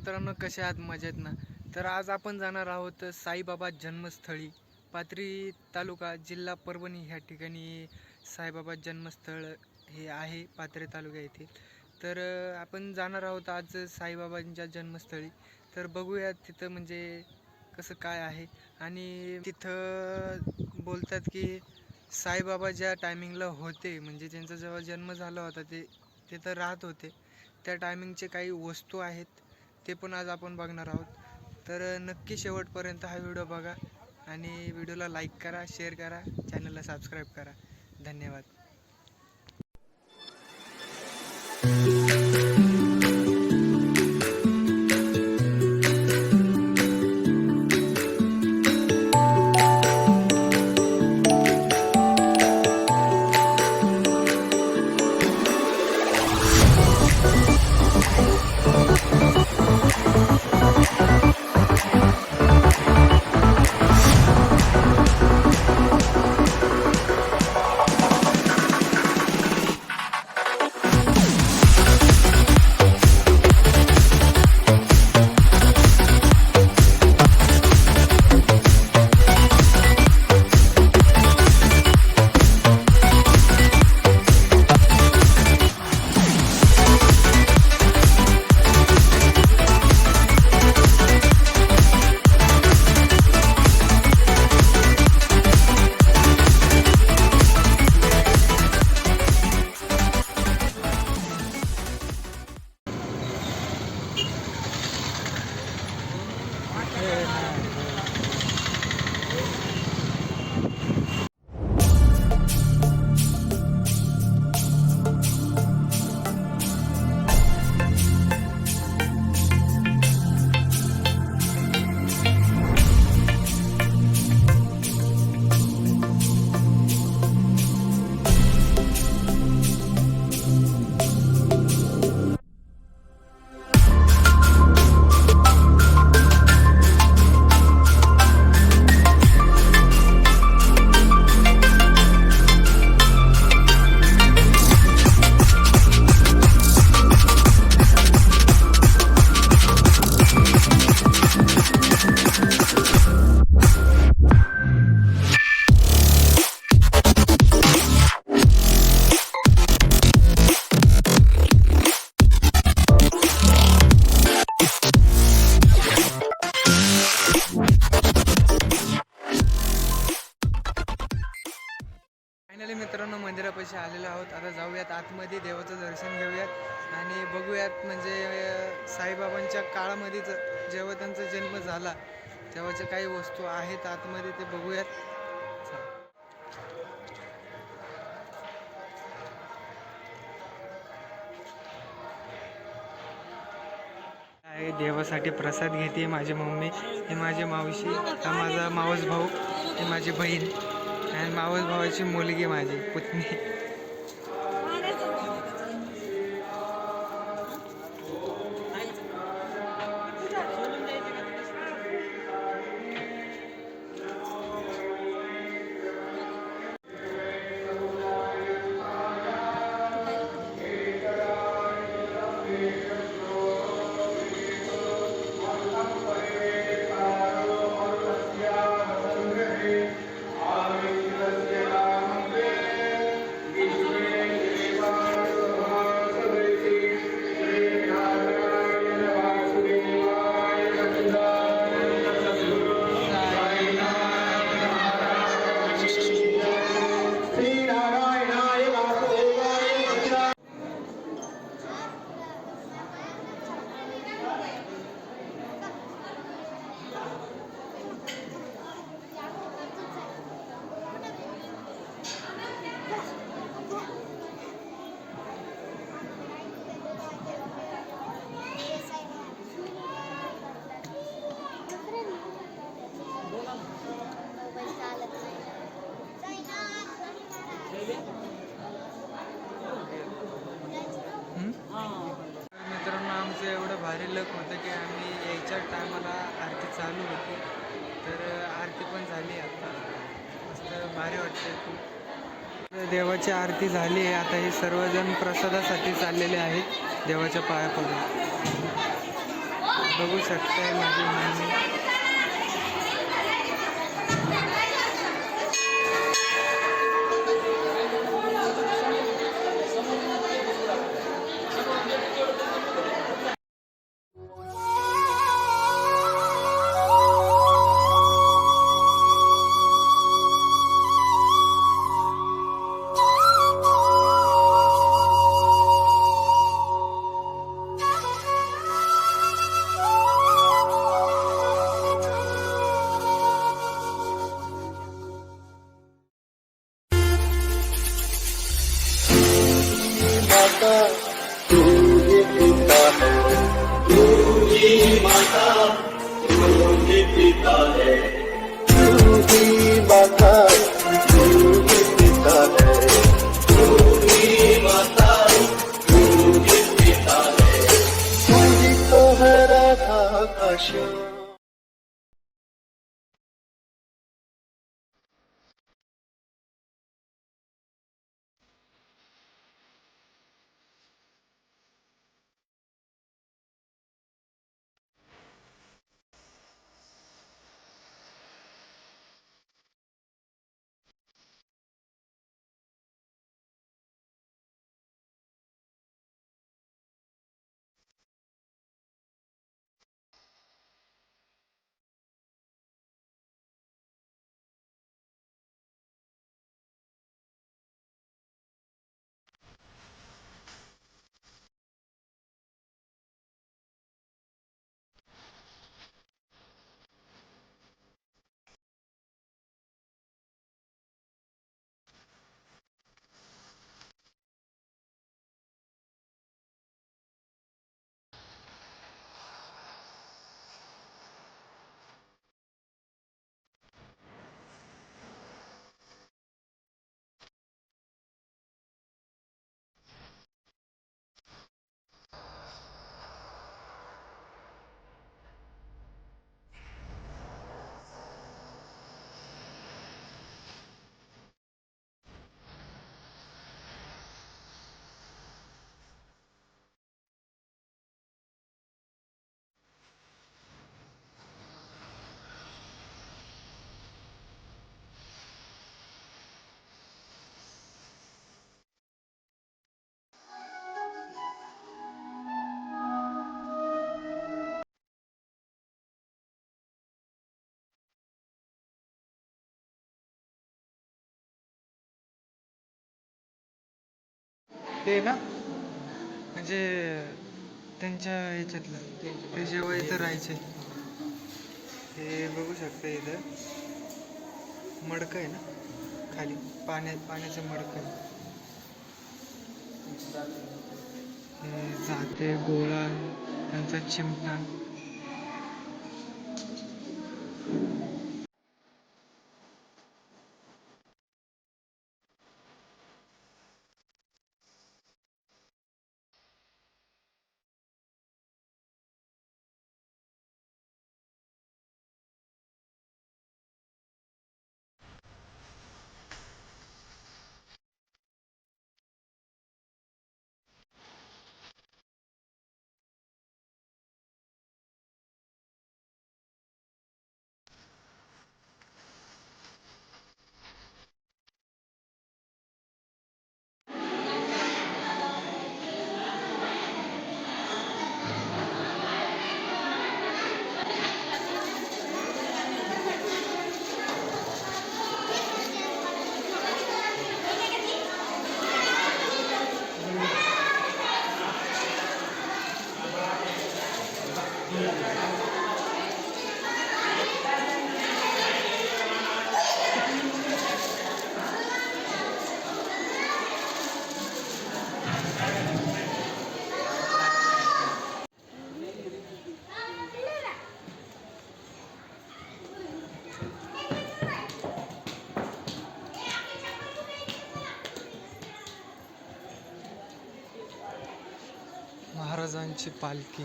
मित्रांनो, कसे आहात? मजेत ना? तर आज आपण जाणार आहोत साईबाबा जन्मस्थळी, पाथरी तालुका, जिल्हा परभणी ह्या ठिकाणी साईबाबा जन्मस्थळ हे आहे पाथरी तालुका येथे. तर आपण जाणार आहोत आज साईबाबांच्या जन्मस्थळी. तर बघूयात तिथं म्हणजे कसं काय आहे. आणि तिथं बोलतात की साईबाबा ज्या टायमिंगला होते, म्हणजे त्यांचा जेव्हा जन्म झाला होता ते तिथं राहत होते, त्या टायमिंगचे काही वस्तू आहेत ते पण आज आपण बघणार आहोत. तर नक्की शेवटपर्यंत हा व्हिडिओ बघा आणि व्हिडिओला लाईक करा, शेअर करा, चॅनलला सबस्क्राईब करा. धन्यवाद. फायनली मित्रांनो, मंदिरापाशी आलेलो आहोत. आता जाऊयात आतमध्ये, देवाचं दर्शन घेऊयात आणि बघूयात म्हणजे साईबाबांच्या काळामध्ये जेव्हा त्यांचा जन्म झाला तेव्हाच्या काही वस्तू आहेत आतमध्ये, ते बघूयात. आहे देवासाठी प्रसाद घेते माझी मम्मी, ही माझी मावशी, हा माझा मावस भाऊ, ही माझी बहीण आणि मावस भावाची मुलगी माझी पुतणी. मित्रांनो, आमचं एवढं भारी लक होतं की आम्ही यायच्या टायमाला आरती चालू होती, तर आरती पण झाली. आता मस्त भारी वाटते खूप. देवाची आरती झाली आहे. आता हे सर्वजण प्रसादासाठी चाललेले आहेत देवाच्या पाया पडून. बघू शकताय माझी मांडणी. तू ही पिता है, तू ही माता, तू ही पिता है, तू ही माता, तू ही पिता है, तू ही माता, तू ही पिता है, तू ही तो है राधा का श्याम. ते ना म्हणजे त्यांच्या ह्याच्यातलं ते जेव्हा इथं राहायचे हे बघू शकता. इथं मडकं आहे ना खाली, पाण्याचं मडकं आहे. हे जाते गोळा त्यांचा चिमटा. महाराजांची पालखी.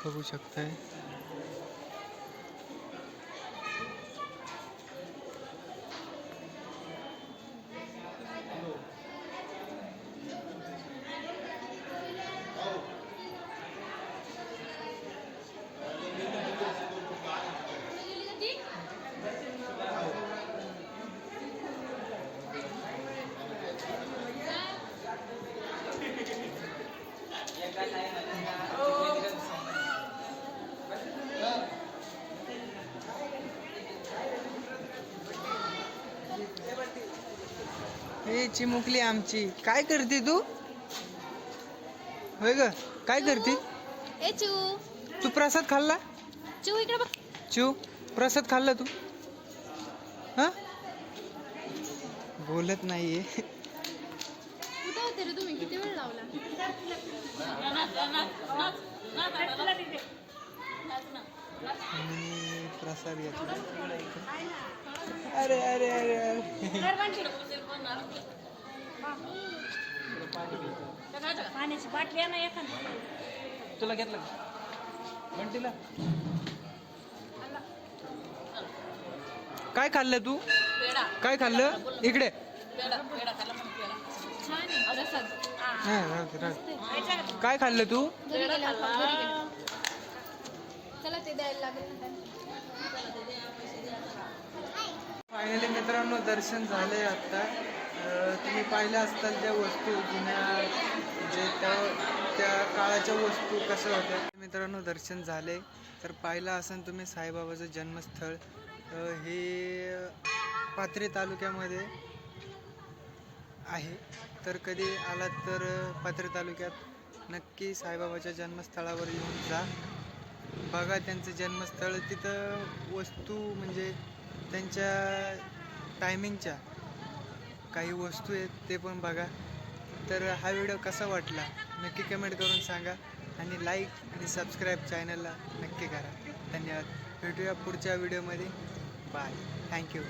बघू शकताय. हे चिमुकली आमची. काय करते तू? होय ग, काय करते? ए चू तू प्रसाद खाल्ला? चू इकडे बघ. चिव, प्रसाद खाल्ला तू? हा, बोलत नाहीये. कुठं होते रे तुम्ही? किती वेळ लावला? आणि प्रसाद घेतला. अरे अरे अरे अरे, पाण्याची बाटली आहे ना एखादी. तुला घेतलं का बंटीला? काय खाल्लं तू? काय खाल्लं? इकडे. छान आहे प्रसाद. हा, राहू दे, राहू दे. काय खाल्लं तू? घरी गेल्यावर खाऊ, घरी गेल्यावर. चला ते द्यायला लागेल ना त्यांना. फायनली मित्रांनो दर्शन झालंय आत्ता. तुम्ही पाहिल्या असताल त्या वस्तू जुन्या, जे त्या काळाच्या वस्तू कशा होत्या. मित्रांनो दर्शन झाले तर पाहिलं असेल तुम्ही साईबाबाचं जन्मस्थळ. हे पाथरी तालुक्यामध्ये आहे. तर कधी आलात तर पाथरी तालुक्यात नक्की साईबाबाच्या जन्मस्थळावर येऊन जा, बघा त्यांचं जन्मस्थळ. तिथं वस्तू म्हणजे त्यांच्या टायमिंगच्या काही वस्तू आहेत ते पण बघा. तर हा व्हिडिओ कसा वाटला नक्की कमेंट करून सांगा आणि लाईक आणि सबस्क्राईब चॅनलला नक्की करा. धन्यवाद. भेटूया पुढच्या व्हिडिओमध्ये. बाय. थँक्यू.